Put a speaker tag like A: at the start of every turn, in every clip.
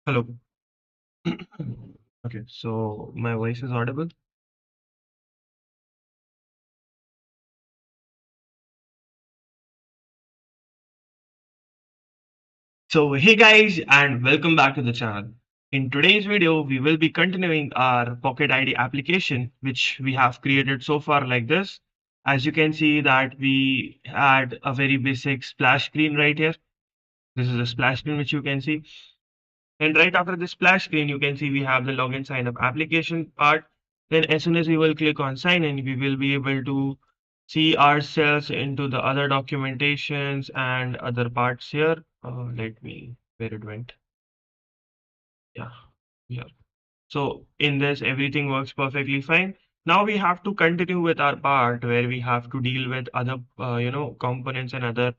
A: Hello. Okay, so my voice is audible. So, hey guys, and welcome back to the channel. In today's video, we will be continuing our Pocket ID application, which we have created so far like this. As you can see that we had a very basic splash screen right here. This is a splash screen which you can see. And right after the splash screen, you can see we have the login sign up application part. Then as soon as we will click on sign in, we will be able to see ourselves into the other documentations and other parts here. Let me, where it went. Yeah, yeah. So in this, everything works perfectly fine. Now we have to continue with our part where we have to deal with other, components and other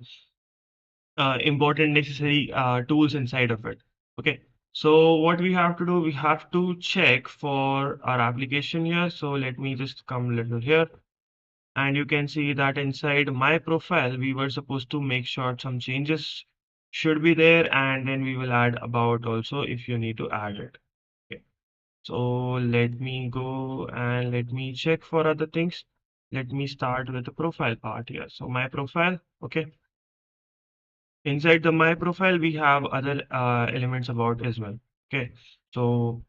A: important necessary tools inside of it. Okay. So what we have to do, we have to check for our application here. So let me just come a little here. And you can see that inside my profile, we were supposed to make sure some changes should be there. And then we will add about also if you need to add it. Okay. So let me go and let me check for other things. Let me start with the profile part here. So my profile, okay. Inside the my profile, we have other elements about as well. Okay. So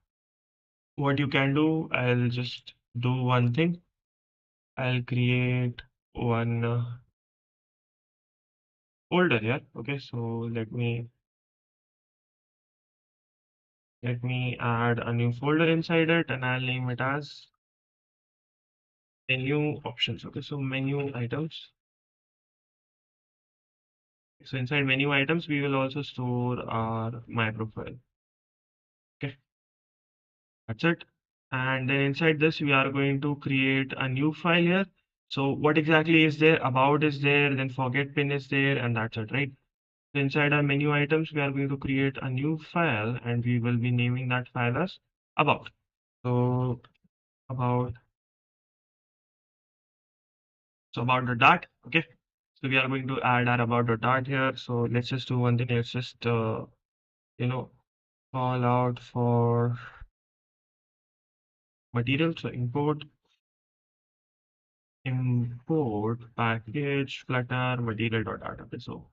A: what you can do, I'll just do one thing. I'll create one folder here. Okay. So let me add a new folder inside it and I'll name it as menu options. Okay. So menu items. So inside menu items, we will also store our my profile. Okay. That's it. And then inside this, we are going to create a new file here. So what exactly is there? About is there, then forget pin is there, and that's it, right? So inside our menu items, we are going to create a new file and we will be naming that file as about. So about, so about the dot, okay. So we are going to add our about the dot here. So let's just do one thing. Let's just, you know, call out for material. So import package flutter material.dart. Okay, so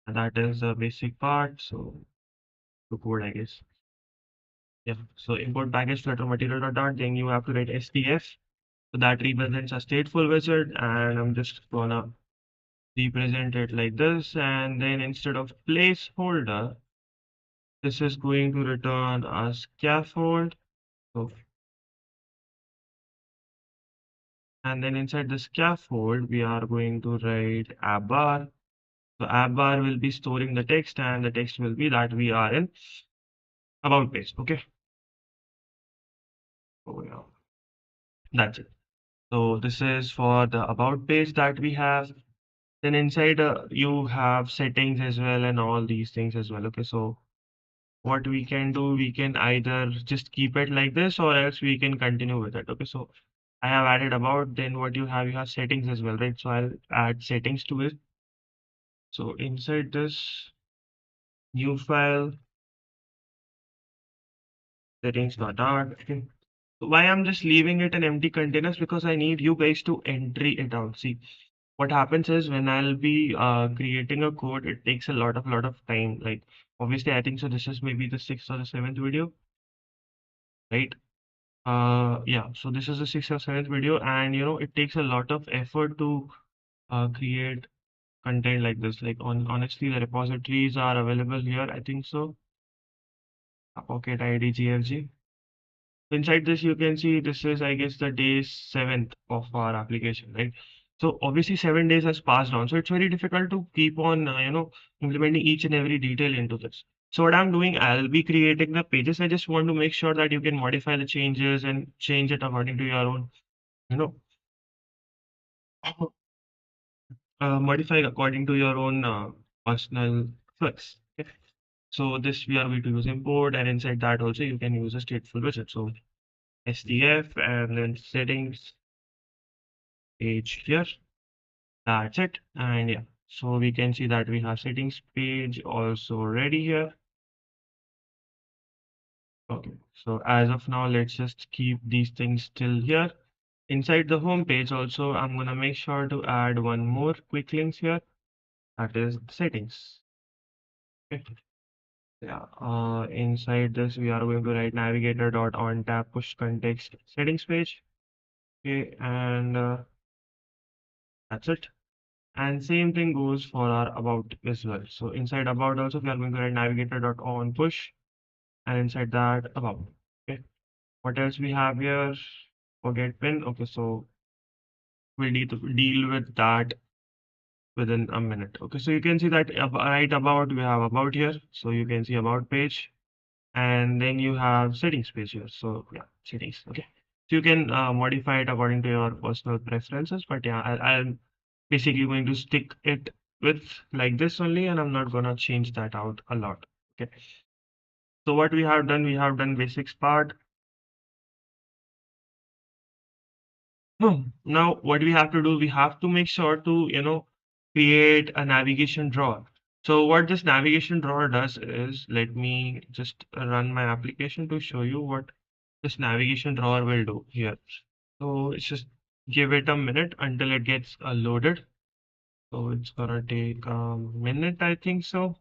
A: that is the basic part. So the code, I guess. Yeah. So import package flutter material.dart. Then you have to write STF. So that represents a stateful wizard, and I'm just gonna represent it like this. And then instead of placeholder, this is going to return a scaffold. So, and then inside the scaffold, we are going to write app bar. So app bar will be storing the text and the text will be that we are in about page. Okay. Oh, yeah. That's it. So this is for the about page that we have. Then inside you have settings as well and all these things as well. Okay. So what we can do, we can either just keep it like this or else we can continue with it. Okay. So I have added about, then what you have settings as well, right? So I'll add settings to it. So inside this new file, settings.dart. Okay. Why I'm just leaving it an empty containers because I need you guys to entry it out. See, what happens is when I'll be creating a code, it takes a lot of time. Like obviously, I think so. This is maybe the sixth or the seventh video, right? Yeah. So this is the sixth or seventh video, and it takes a lot of effort to create content like this. Like honestly, the repositories are available here. I think so. Pocket ID GFG. Inside this, you can see this is, I guess, the day seventh of our application, right? So obviously 7 days has passed on. So it's very difficult to keep on, implementing each and every detail into this. So what I'm doing, I'll be creating the pages. I just want to make sure that you can modify the changes and change it according to your own, you know, modify according to your own personal flex. Okay. So this we are going to use import, and inside that also you can use a stateful widget. So STF and then settings page here. That's it. And yeah, so we can see that we have settings page also ready here. Okay, so as of now, let's just keep these things still here. Inside the home page also, I'm gonna make sure to add one more quick links here. That is settings. Okay. Yeah. Inside this, we are going to write navigator dot on tab push context settings page. Okay, and that's it. And same thing goes for our about as well. So inside about also, we are going to write navigator dot on push, and inside that about. Okay. What else we have here? Forget pin. Okay, so we'll need to deal with that within a minute. Okay, so you can see that right about we have about here. So you can see about page, and then you have settings page here. So yeah, settings. Okay, so you can modify it according to your personal preferences. But yeah, I'm basically going to stick it with like this only, and I'm not gonna change that out a lot. Okay, so what we have done basics part. Now, what we have to do, we have to make sure to, create a navigation drawer. So what this navigation drawer does is, let me just run my application to show you what this navigation drawer will do here. So it's just give it a minute until it gets loaded. So it's gonna take a minute, I think so.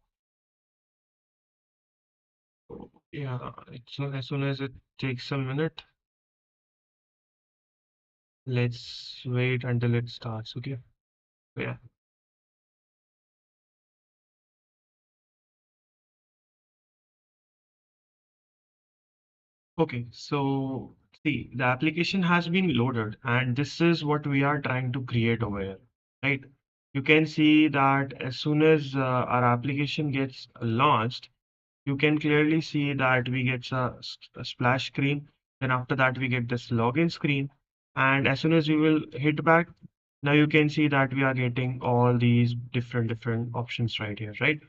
A: Yeah, as soon as it takes a minute, let's wait until it starts. Okay. So, yeah. Okay, so see, the application has been loaded, and this is what we are trying to create over here, right? You can see that as soon as our application gets launched, you can clearly see that we get a splash screen. Then after that, we get this login screen. And as soon as we will hit back, now you can see that we are getting all these different options right here, right?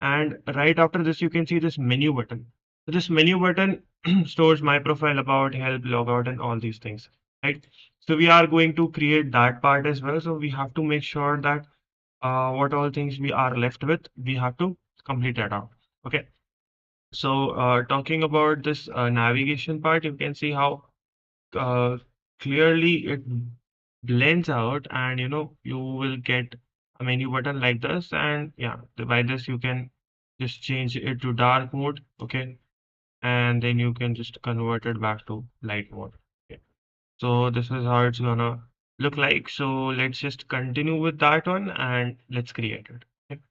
A: And right after this, you can see this menu button. So this menu button stores my profile, about, help, logout, and all these things, right? So we are going to create that part as well. So we have to make sure that what all things we are left with, we have to complete that out. Okay. So talking about this navigation part, you can see how uh, clearly it blends out, and you will get a menu button like this. And yeah, by this you can just change it to dark mode. Okay, and then you can just convert it back to light mode. Okay. So this is how it's gonna look like. So let's just continue with that one, and let's create it. Okay.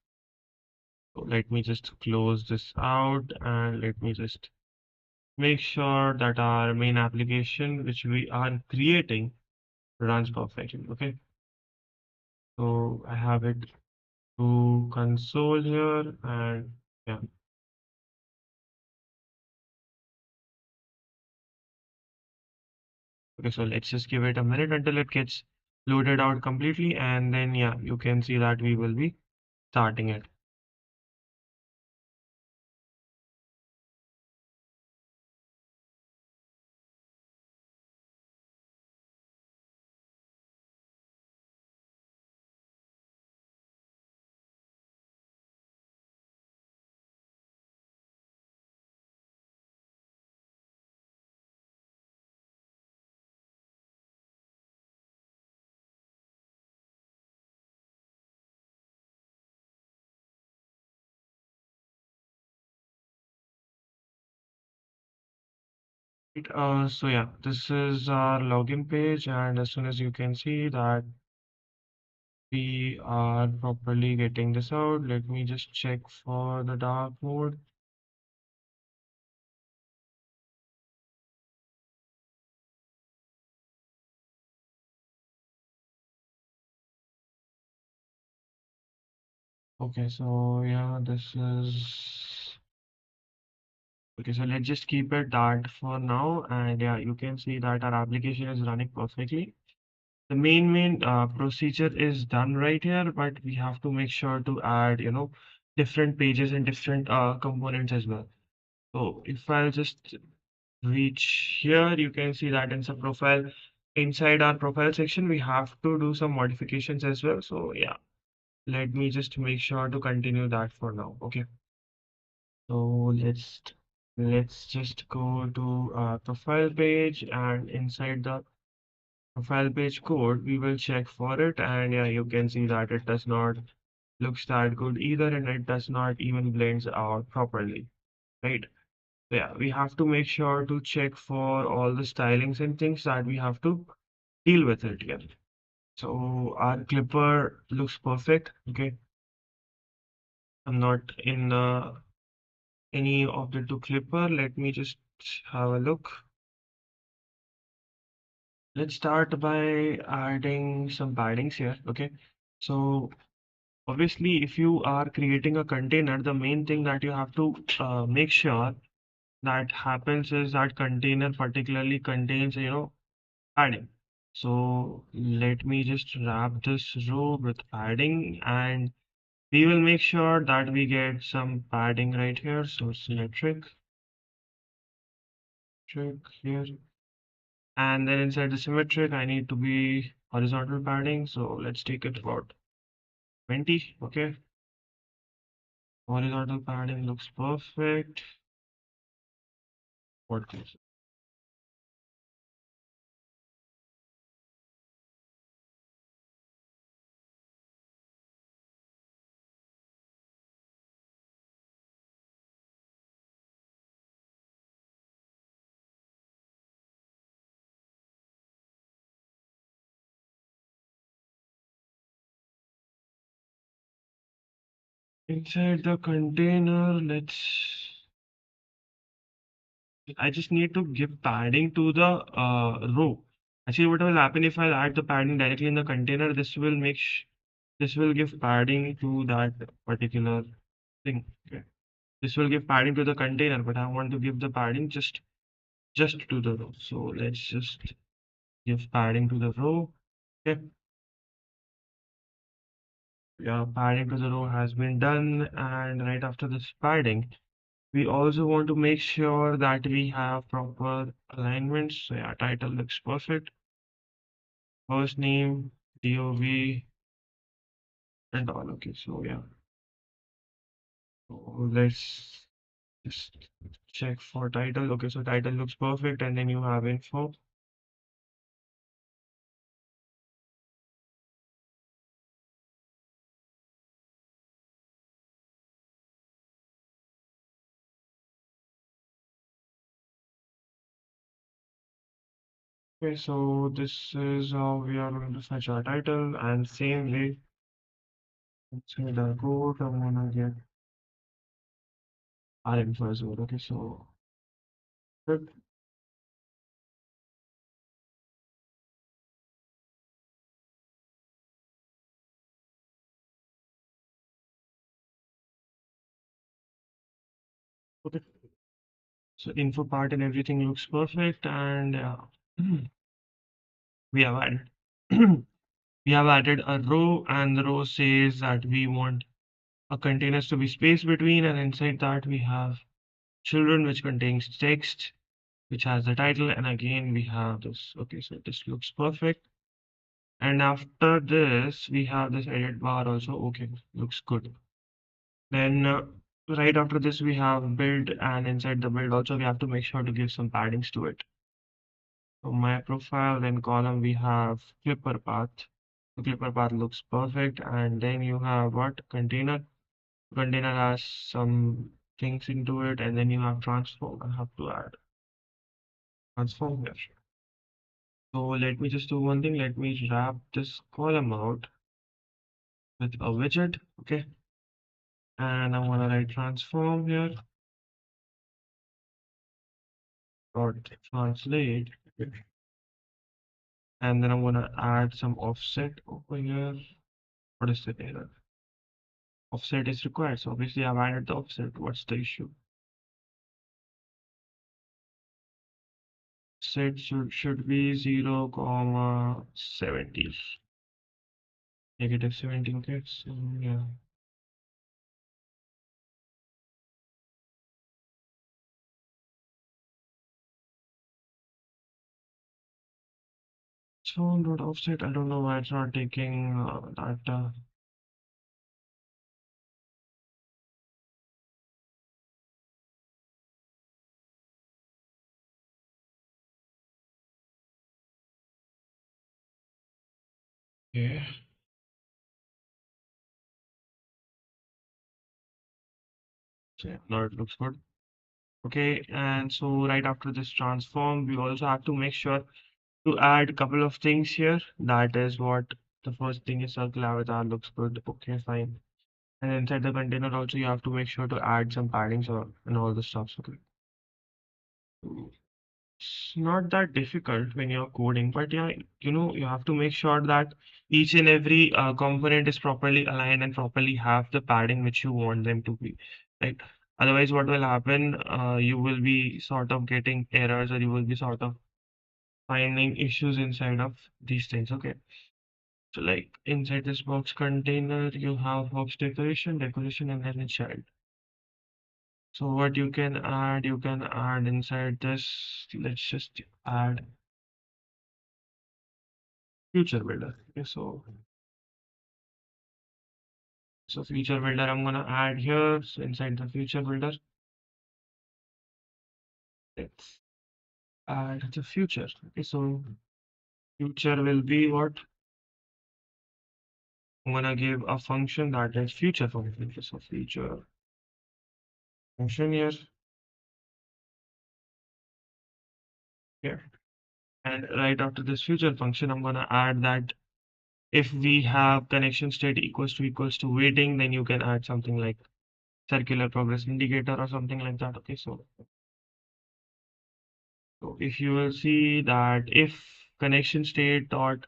A: So let me just close this out, and let me just make sure that our main application which we are creating runs perfectly. Okay, so I have it to console here, and yeah. Okay, so let's just give it a minute until it gets loaded out completely, and then yeah, you can see that we will be starting it. So yeah, this is our login page, and as soon as you can see that we are properly getting this out, let me just check for the dark mode. Okay, so yeah, this is okay. So let's just keep it that for now, and yeah, you can see that our application is running perfectly. The main procedure is done right here, but we have to make sure to add, different pages and different components as well. So if I'll just reach here, you can see that in some profile, inside our profile section, we have to do some modifications as well. So yeah, let me just make sure to continue that for now. Okay. So let's Let's just go to our profile page, and inside the profile page code, we will check for it. And yeah, you can see that it does not looks that good either, and it does not even blends out properly, right? So yeah, we have to make sure to check for all the stylings and things that we have to deal with it here. So our clipper looks perfect. Okay, I'm not in any of the two clipper. Let me just have a look. Let's start by adding some paddings here. Okay, so obviously, if you are creating a container, the main thing that you have to make sure that happens is that container particularly contains, padding. So let me just wrap this row with padding, and we will make sure that we get some padding right here. So symmetric, trick here. And then inside the symmetric, I need to be horizontal padding. So let's take it about 20. Okay. Horizontal padding looks perfect. What else? Inside the container, I just need to give padding to the row. Actually, what will happen if I add the padding directly in the container? This will give padding to that particular thing. Okay. This will give padding to the container, but I want to give the padding just to the row. So let's just give padding to the row. Okay. Yeah, padding to the row has been done, and right after this padding, we also want to make sure that we have proper alignments. So yeah, title looks perfect. First name, DOV, and all. Okay, so yeah. So let's just check for title. Okay, so title looks perfect, and then you have info. Okay, so this is how we are going to fetch our title, and same way, inside the code, I'm gonna get our info as well. Okay, so good. Okay, so info part and everything looks perfect, and we have added we have added a row, and the row says that we want a containers to be space between, and inside that we have children, which contains text, which has the title, and again we have this. Okay, so this looks perfect. And after this, we have this edit bar also. Okay, looks good. Then right after this, we have build, and inside the build also we have to make sure to give some paddings to it. So my profile, then column, we have clipper path. The clipper path looks perfect, and then you have what container. Container has some things into it, and then you have transform. I have to add transform here. So let me just do one thing. Let me wrap this column out with a widget. Okay. And I'm gonna write transform here. Dot translate. Okay. And then I'm gonna add some offset over here. What is the error? Offset is required. So obviously I've added the offset. What's the issue? Set should be 0, comma 70. Negative 70. Okay. So yeah. So not offset. I don't know why it's not taking that. Yeah. So yeah, now it looks good. Okay, and so right after this transform, we also have to make sure to add a couple of things here. That is what the first thing is circle avatar looks good. Okay, fine. And inside the container also you have to make sure to add some padding so and all the stuff. Okay. It's not that difficult when you're coding, but yeah, you have to make sure that each and every component is properly aligned and properly have the padding which you want them to be, right? Otherwise, what will happen? You will be sort of getting errors, or you will be sort of finding issues inside of these things. Okay. So like inside this box container, you have box decoration, and then a child. So what you can add inside this. Let's just add future builder. Okay, so future builder I'm gonna add here. So inside the future builder, let's add the future. Okay, so future will be what I'm gonna give a function that is future function. Okay, so future function here. Here. And right after this future function, I'm gonna add that if we have connection state equals to waiting, then you can add something like circular progress indicator or something like that. Okay, so if you will see that if connection state dot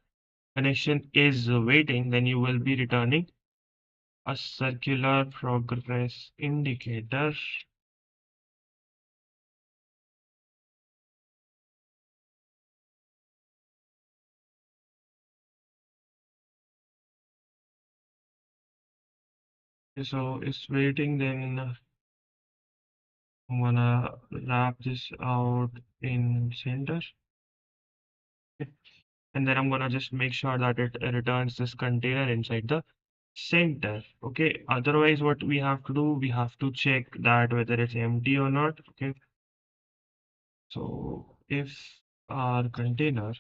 A: connection is waiting, then you will be returning a circular progress indicator. So it's waiting, then I'm gonna wrap this out in center. Okay. And then I'm gonna just make sure that it returns this container inside the center. Okay. Otherwise, what we have to do, we have to check that whether it's empty or not. Okay. So if our container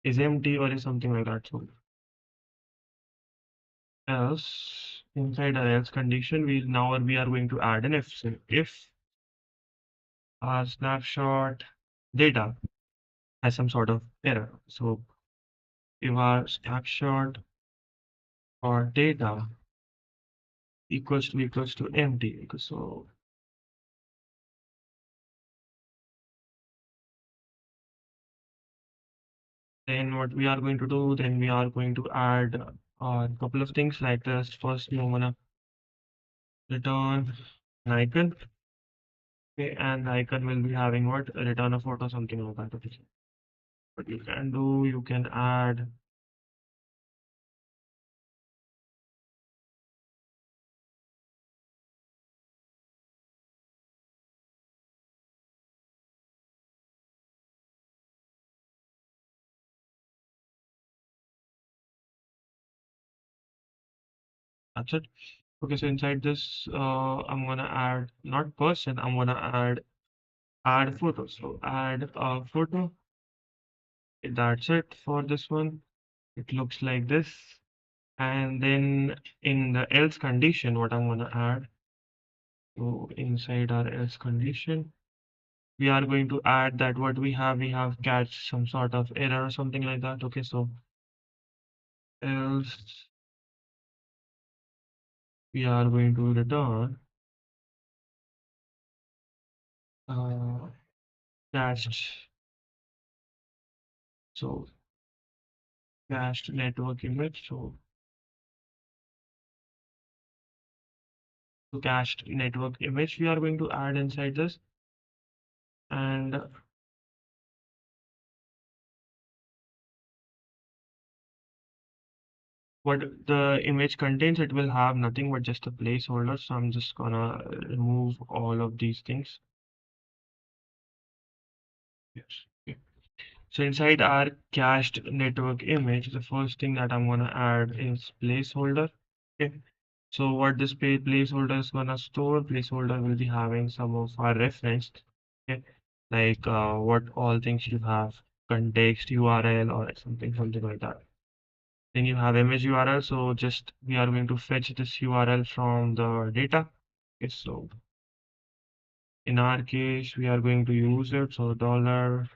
A: is empty or is something like that, so else inside our else condition, we are going to add an if. So if our snapshot data has some sort of error. So if our snapshot or data equals to empty. So then what we are going to do, then we are going to add a couple of things like this. First, we're gonna return an icon. Okay, and the icon will be having what? A return a photo, something like that. Okay. What you can do, you can add, that's it. Okay, so inside this, I'm gonna add not person, I'm gonna add photo. So add a photo. That's it for this one. It looks like this. And then in the else condition, what I'm gonna add, so inside our else condition, we are going to add that what we have catch some sort of error or something like that. Okay, so else we are going to return uh, cached. So cached network image. So cached network image we are going to add inside this, and what the image contains, it will have nothing but just a placeholder. So I'm just gonna remove all of these things. Yes. Okay. So inside our cached network image, the first thing that I'm gonna add is placeholder. Okay. So what this placeholder is gonna store, placeholder will be having some of our reference. Okay. Like what all things you have. context URL or something like that. Then you have image URL. So just we are going to fetch this URL from the data. Okay, so in our case, we are going to use it. So dollar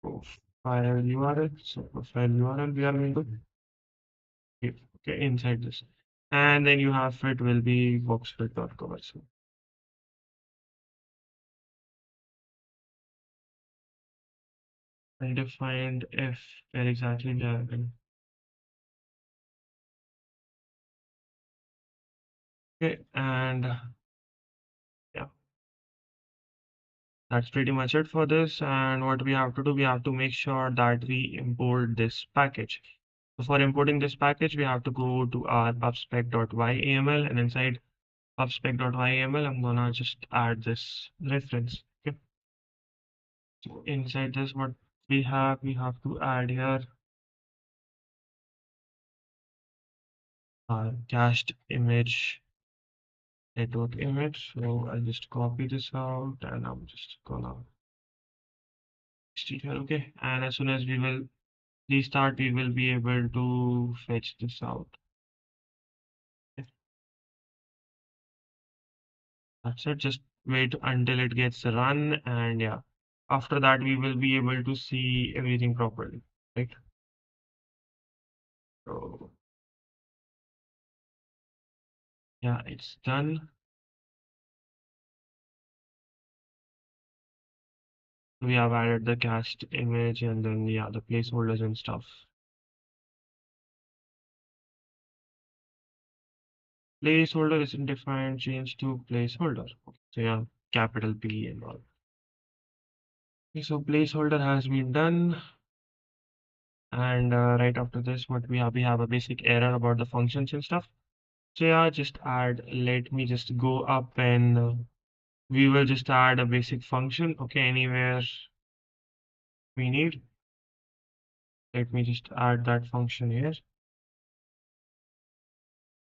A: profile URL. So profile URL we are going to give, okay, inside this. And then you have fit will be boxfit.cover. So undefined if where exactly we are going. Okay, and yeah, that's pretty much it for this. And what we have to do, we have to make sure that we import this package. So for importing this package, we have to go to our pubspec.yml, and inside pubspec.yml, I'm gonna just add this reference. Okay. So inside this, what we have to add here our cached image network image. So I'll just copy this out and I'm just gonna paste it here. Okay. And as soon as we will restart, we will be able to fetch this out. Okay. That's it. Just wait until it gets run, and yeah, after that we will be able to see everything properly, right? So yeah, it's done. We have added the cached image and then yeah, the placeholders and stuff. Placeholder isn't defined, change to placeholder. So yeah, capital P and all. Okay, so placeholder has been done. And right after this, what we have a basic error about the functions and stuff. So yeah, just add, let me just go up and we will just add a basic function. Okay, anywhere we need. Let me just add that function here.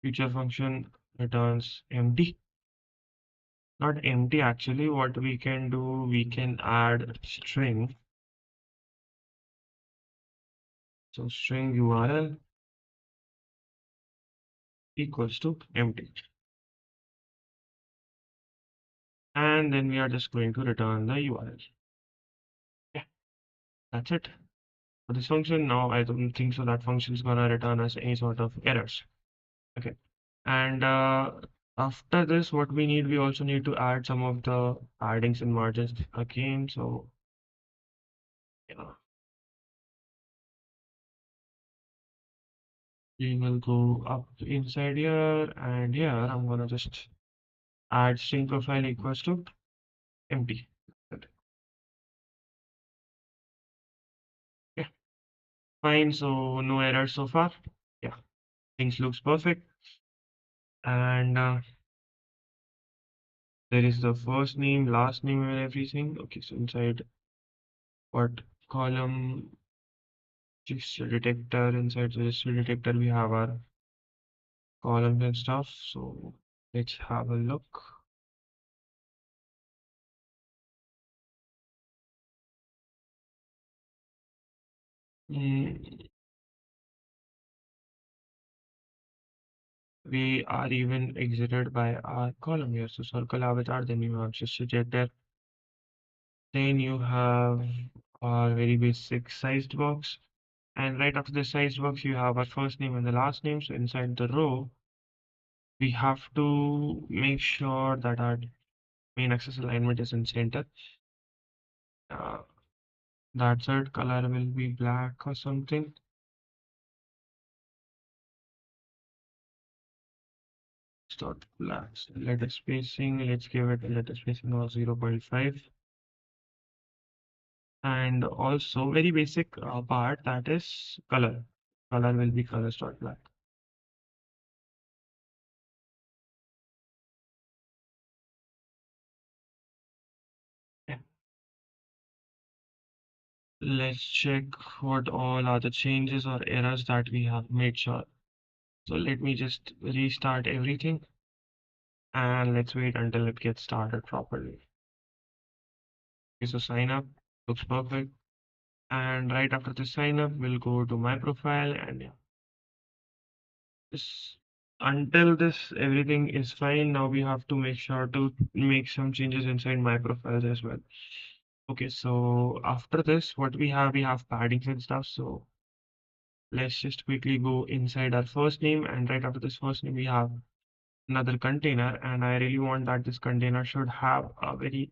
A: Feature function returns empty. Not empty actually. What we can do, we can add string. So string URL equals to empty. And then we are just going to return the URL. Yeah, that's it for this function. Now I don't think so that function is gonna return us any sort of errors. Okay. And after this, what we need, we also need to add some of the paddings and margins again. So yeah, we will go up inside here, and here I'm gonna just add string profile equals to empty. Okay, yeah, fine. So no errors so far. Yeah, things looks perfect. And there is the first name, last name, and everything. Okay, so inside what column register detector, inside the register detector, we have our columns and stuff. So let's have a look. Mm, we are even exited by our column here. So circle avatar, then you have just detector. Then you have our very basic sized box. And right after the sized box, you have our first name and the last name. So inside the row, we have to make sure that our main axis alignment is in center. Uh, that's it. Color will be black or something. Start black. So letter spacing. Let's give it a letter spacing of 0.5. And also very basic part that is color. Color will be color dot black. Yeah. Let's check what all are the changes or errors that we have made sure. So let me just restart everything and let's wait until it gets started properly. Okay, so sign up. Looks perfect. And right after the sign up, we'll go to my profile and yeah, this until this everything is fine. Now we have to make sure to make some changes inside my profiles as well. Okay, so after this, what we have paddings and stuff. So let's just quickly go inside our first name, and right after this first name, we have another container, and I really want that this container should have a very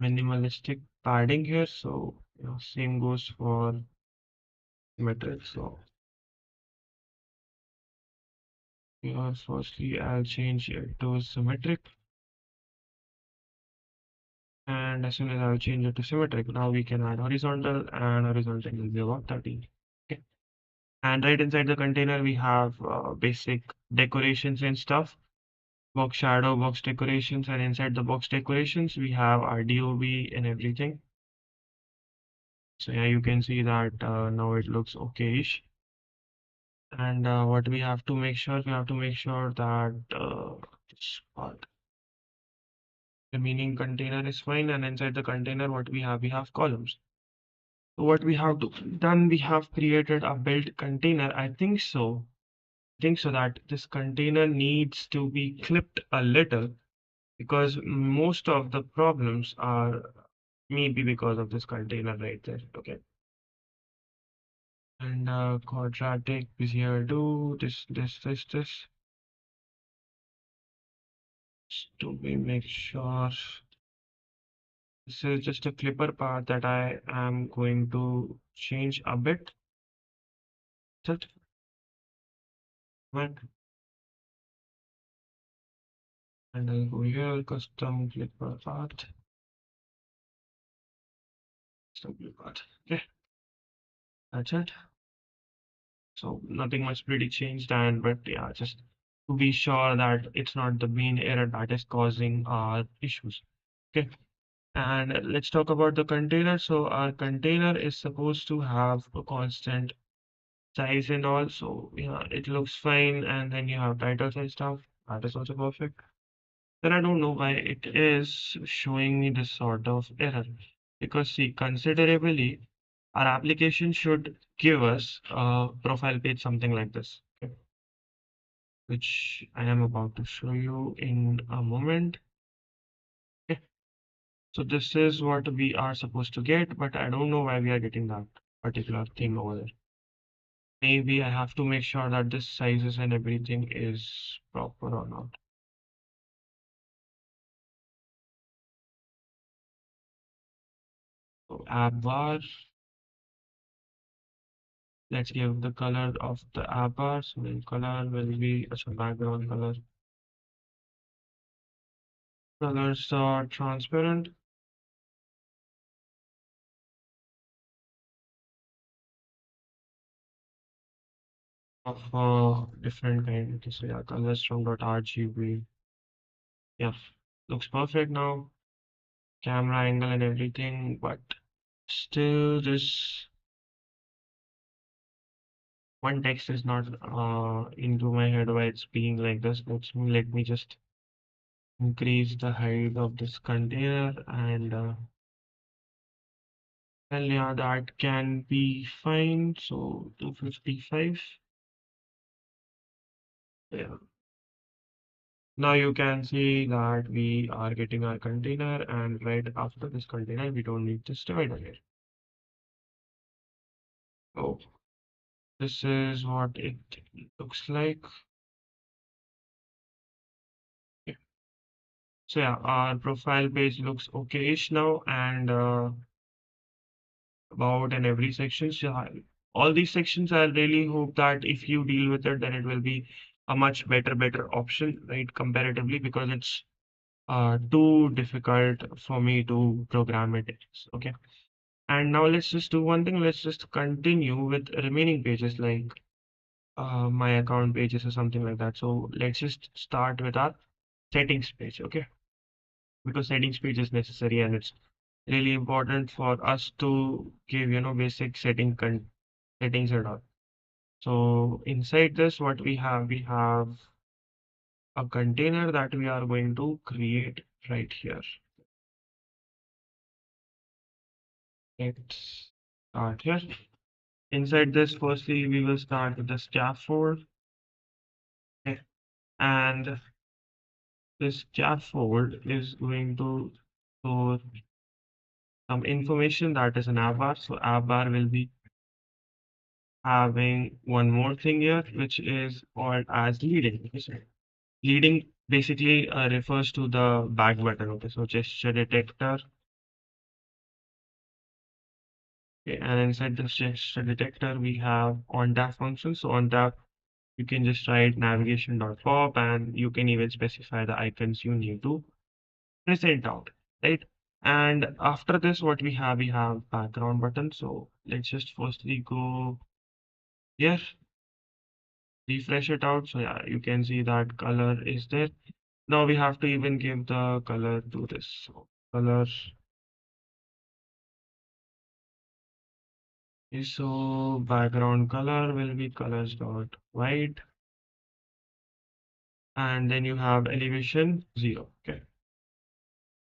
A: minimalistic padding here. So same goes for metric. So firstly, I'll change it to symmetric, and as soon as I'll change it to symmetric, now we can add horizontal, and horizontal will be about 30. Okay. And right inside the container, we have basic decorations and stuff, box shadow, box decorations, and inside the box decorations, we have our DOB and everything. So yeah, you can see that now it looks okay-ish. And what we have to make sure, we have to make sure that this part, the meaning container is fine, and inside the container, what we have columns. So what we have done, we have created a built container. I think so that this container needs to be clipped a little because most of the problems are maybe because of this container right there. Okay. And quadratic is here too. This. To be make sure this is just a clipper part that I am going to change a bit. That's it. Right. And I'll go here, custom clipper part. Custom clipper part. Okay, that's it. So nothing much pretty changed, and but yeah, just to be sure that it's not the main error that is causing our issues. Okay. And let's talk about the container. So our container is supposed to have a constant size and all. So yeah, it looks fine. And then you have titles and stuff. That is also perfect. Then I don't know why it is showing me this sort of error. Because see, considerably, our application should give us a profile page something like this, okay, which I am about to show you in a moment. Okay. So this is what we are supposed to get, but I don't know why we are getting that particular thing over there. Maybe I have to make sure that this sizes and everything is proper or not. So app bar, let's give the color of the app bar. So the color will be a background color. Colors are transparent of different kind. Okay, so yeah, colors from .rgb. Yeah, looks perfect now. Camera angle and everything, but still this one text is not into my head why it's being like this. Let me just increase the height of this container and well, yeah, that can be fine. So 255. Yeah. Now you can see that we are getting our container, and right after this container, we don't need this divider here. Oh, this is what it looks like. Yeah. So yeah, our profile page looks okay-ish now, and about and every section. So all these sections, I really hope that if you deal with it, then it will be a much better option, right? Comparatively, because it's too difficult for me to program it. Okay. And now let's just do one thing. Let's just continue with remaining pages like my account pages or something like that. So let's just start with our settings page. Okay. Because settings page is necessary and it's really important for us to give, basic settings and all. So inside this, what we have a container that we are going to create right here. Let's start here. Inside this, firstly, we will start with the scaffold. Okay. And this scaffold is going to store some information that is an app bar. So app bar will be having one more thing here, which is called as leading. Okay, so leading basically refers to the back button. Okay, so gesture detector. Okay, and inside the gesture detector, we have on tap function. So on tap, you can just write navigation.pop and you can even specify the icons you need to present out, right? And after this, what we have background button. So let's just firstly go here, refresh it out. So yeah, you can see that color is there. Now we have to even give the color to this. So color is so background color will be colors dot white, and then you have elevation 0. Okay,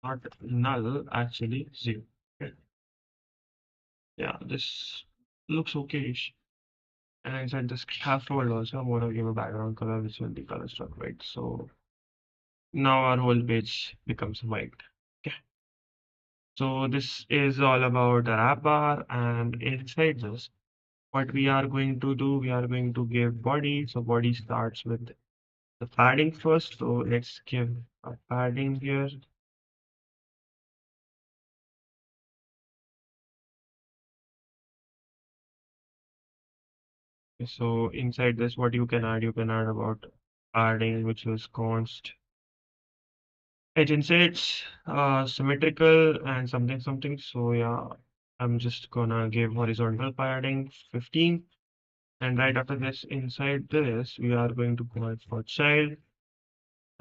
A: not null, actually 0. Okay, yeah, this looks okay. And inside this scaffold also, I'm going to give a background color which will be color dot white. So now our whole page becomes white. Okay, so this is all about the app bar, and inside this, what we are going to do, we are going to give body. So body starts with the padding first. So let's give a padding here. So inside this, what you can add about padding, which is const. It insets symmetrical and something something. So yeah, I'm just gonna give horizontal padding 15. And right after this, inside this, we are going to call for child,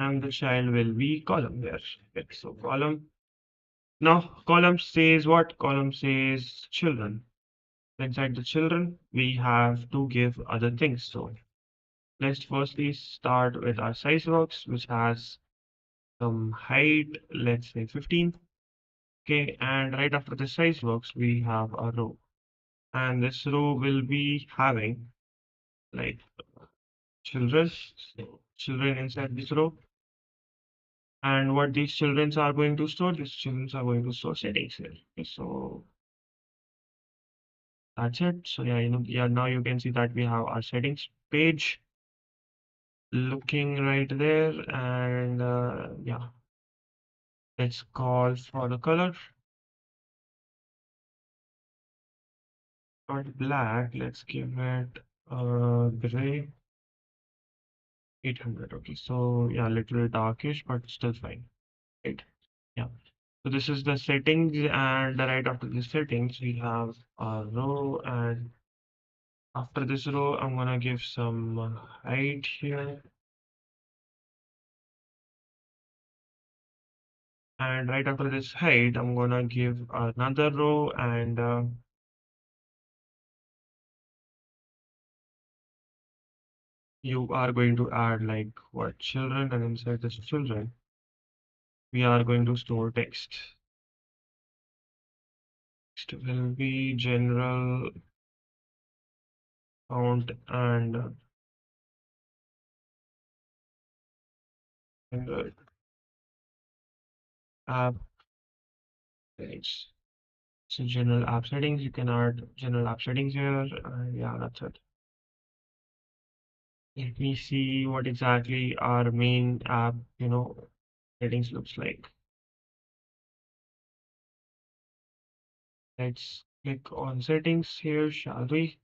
A: and the child will be column there. Okay, so column. Now, column says what? Column says children. Inside the children, we have to give other things. So let's firstly start with our size box, which has some height, let's say 15. Okay, and right after the size box, we have a row. And this row will be having like children, so children inside this row. And what these children are going to store, these children are going to store settings here. Okay, so that's it. So yeah, yeah, now you can see that we have our settings page looking right there. And yeah, let's call for the color. Not black, let's give it gray 800. Okay, so yeah, little darkish, but still fine. Right. Yeah. So this is the settings, and right after the settings, we have a row, and after this row, I'm gonna give some height here. And right after this height, I'm gonna give another row, and you are going to add like what children, and inside this children, we are going to store text. Text will be general count and app settings. So general app settings, you can add general app settings here. Yeah, that's it. Let me see what exactly our main app, settings looks like. Let's click on settings here, shall we?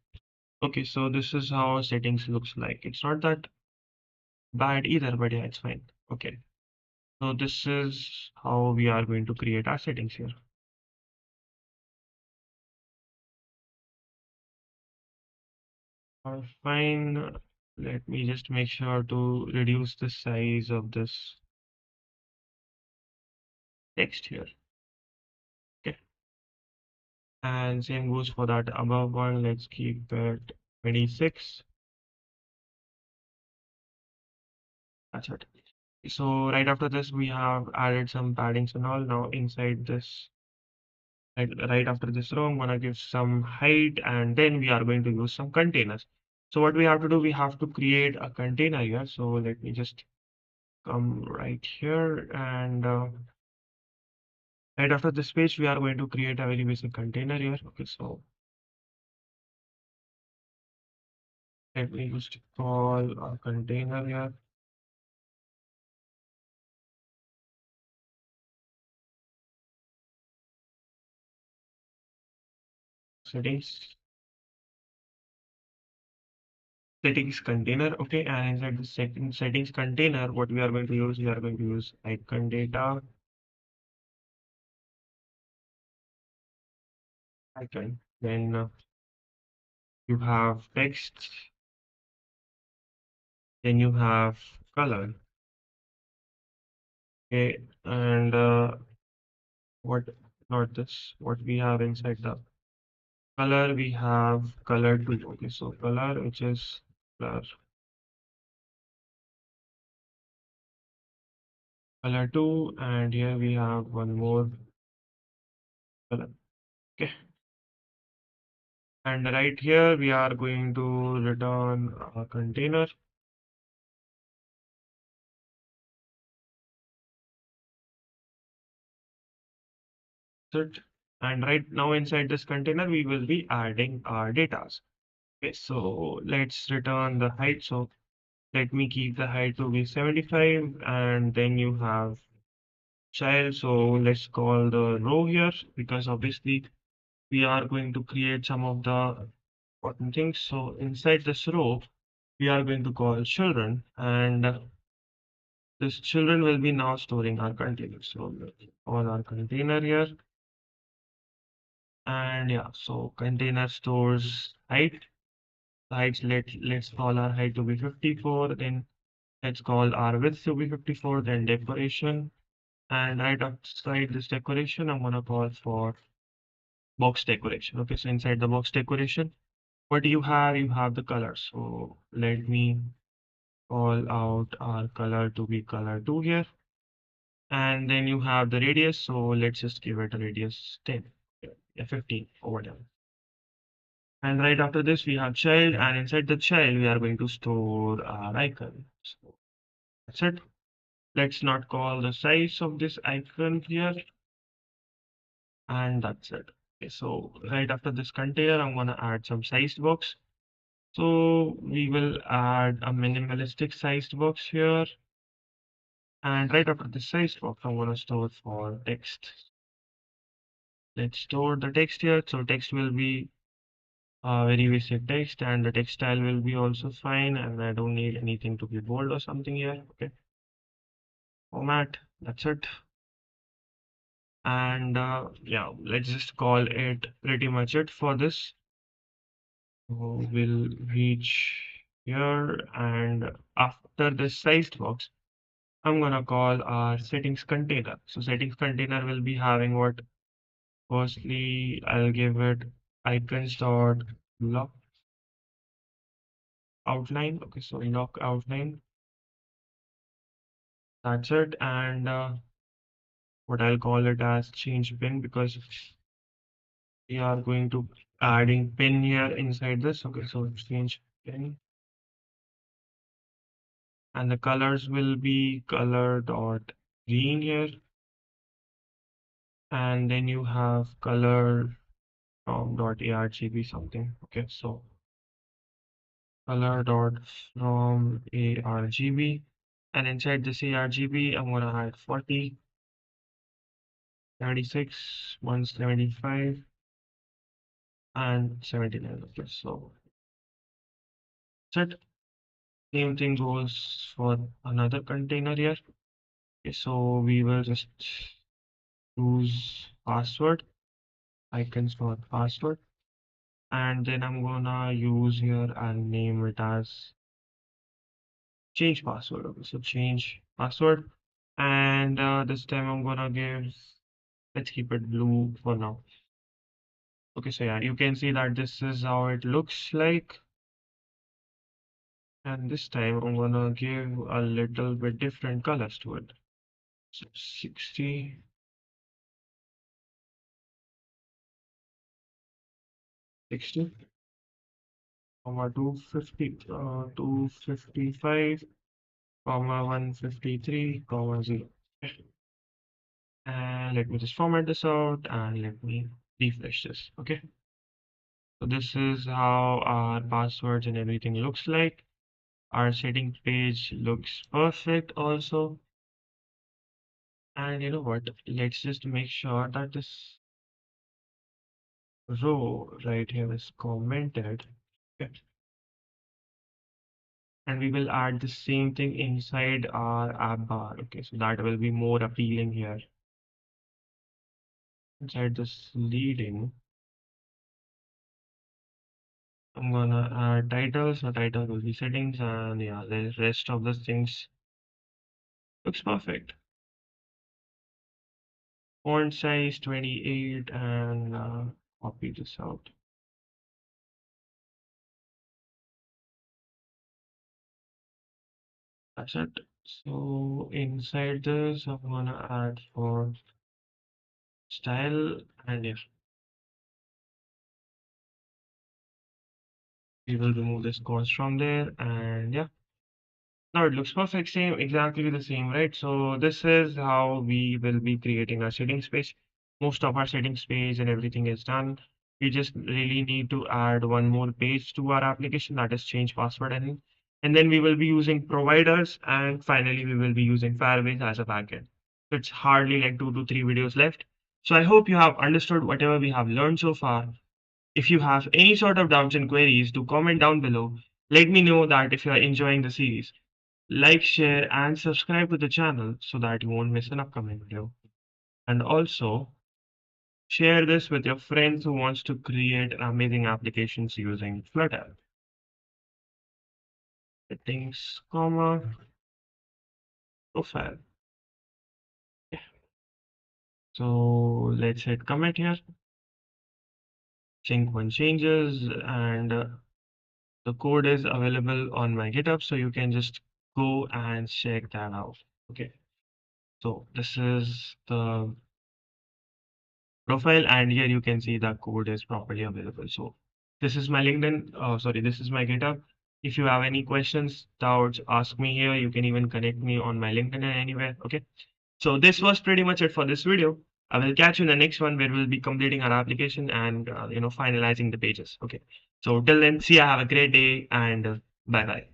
A: Okay, so this is how settings looks like. It's not that bad either, but yeah, it's fine. Okay, so this is how we are going to create our settings here. Fine. Let me just make sure to reduce the size of this text here. Okay, and same goes for that above one. Let's keep it 26. That's it. So right after this, we have added some paddings and all. Now inside this Right after this row, I'm gonna give some height, and then we are going to use some containers. So what we have to do, we have to create a container here. So let me just come right here, and right after this page, we are going to create a very basic container here. Okay, so let me just call a container here. Settings, settings container. Okay, and inside the second settings container, what we are going to use, we are going to use icon data icon. Then you have text, then you have color. Okay, and what not this, what we have inside the color, we have color 2. Okay, so color, which is color 2, and here we have one more color. Okay, and right here we are going to return a container. It and right now inside this container we will be adding our data. Okay, so let's return the height. So let me keep the height to be 75, and then you have child. So let's call the row here, because obviously we are going to create some of the important things. So inside this row, we are going to call children, and this children will be now storing our container. So let's call our container here, and yeah, so container stores height. Height, let's call our height to be 54. Then let's call our width to be 54. Then decoration, and right outside this decoration, I'm gonna call for box decoration. Okay, so inside the box decoration, what do you have? You have the color. So let me call out our color to be color 2 here. And then you have the radius. So let's just give it a radius 10, yeah, 15 or whatever. And right after this, we have child. And inside the child, we are going to store our icon. So that's it. Let's not call the size of this icon here. And that's it. Okay, so right after this container, I'm gonna add some sized box. So we will add a minimalistic sized box here. And right after the sized box, I'm gonna store for text. Let's store the text here. So text will be very basic text, and the text style will be also fine. And I don't need anything to be bold or something here. Okay. Format. That's it. And yeah, let's just call it pretty much it for this. So we'll reach here, and after this sized box, I'm gonna call our settings container. So settings container will be having what? Firstly, I'll give it icons dot lock outline. Okay, so lock outline. That's it. And what I'll call it as change pin, because we are going to adding pin here inside this. Okay, so change pin, and the colors will be color dot green here, and then you have color from dot argb something. Okay, so color dot from argb, and inside this argb I'm gonna add 40, 76, 175, and 79. Okay, so that's it. Same thing goes for another container here. Okay, so we will just use password, icons for password, and then I'm gonna use here and name it as change password. Okay, so change password, and this time I'm gonna give, let's keep it blue for now. Okay, so yeah, you can see that this is how it looks like, and this time I'm gonna give a little bit different colors to it. So 60, 60, comma 250, 255, comma 153, comma 0. And let me just format this out and let me refresh this. Okay. So this is how our passwords and everything looks like. Our settings page looks perfect also. And you know what? Let's just make sure that this row right here is commented. Okay. And we will add the same thing inside our app bar. Okay, so that will be more appealing here. Inside this leading, I'm gonna add titles. So title will be settings, and yeah, the rest of the things looks perfect. Font size 28, and copy this out. That's it. So inside this, I'm gonna add for style, and yeah, we will remove this cost from there, and yeah. Now it looks perfect, same, exactly the same, right? So this is how we will be creating our settings page. Most of our settings page and everything is done. We just really need to add one more page to our application, that is change password, and then we will be using providers, and finally we will be using Firebase as a backend. So it's hardly like 2 to 3 videos left. So I hope you have understood whatever we have learned so far. If you have any sort of doubts and queries, do comment down below. Let me know that if you are enjoying the series. Like, share, and subscribe to the channel so that you won't miss an upcoming video. And also, share this with your friends who wants to create amazing applications using Flutter. Settings, comma, profile. Yeah. So let's hit commit here. Sync one changes, and the code is available on my GitHub, so you can just go and check that out. Okay. So this is the profile, and here you can see the code is properly available. So this is my LinkedIn, sorry, this is my GitHub. If you have any questions, doubts, ask me here. You can even connect me on my LinkedIn and anywhere. Okay. So this was pretty much it for this video. I will catch you in the next one where we'll be completing our application and finalizing the pages. Okay. So till then, see ya, have a great day, and bye bye.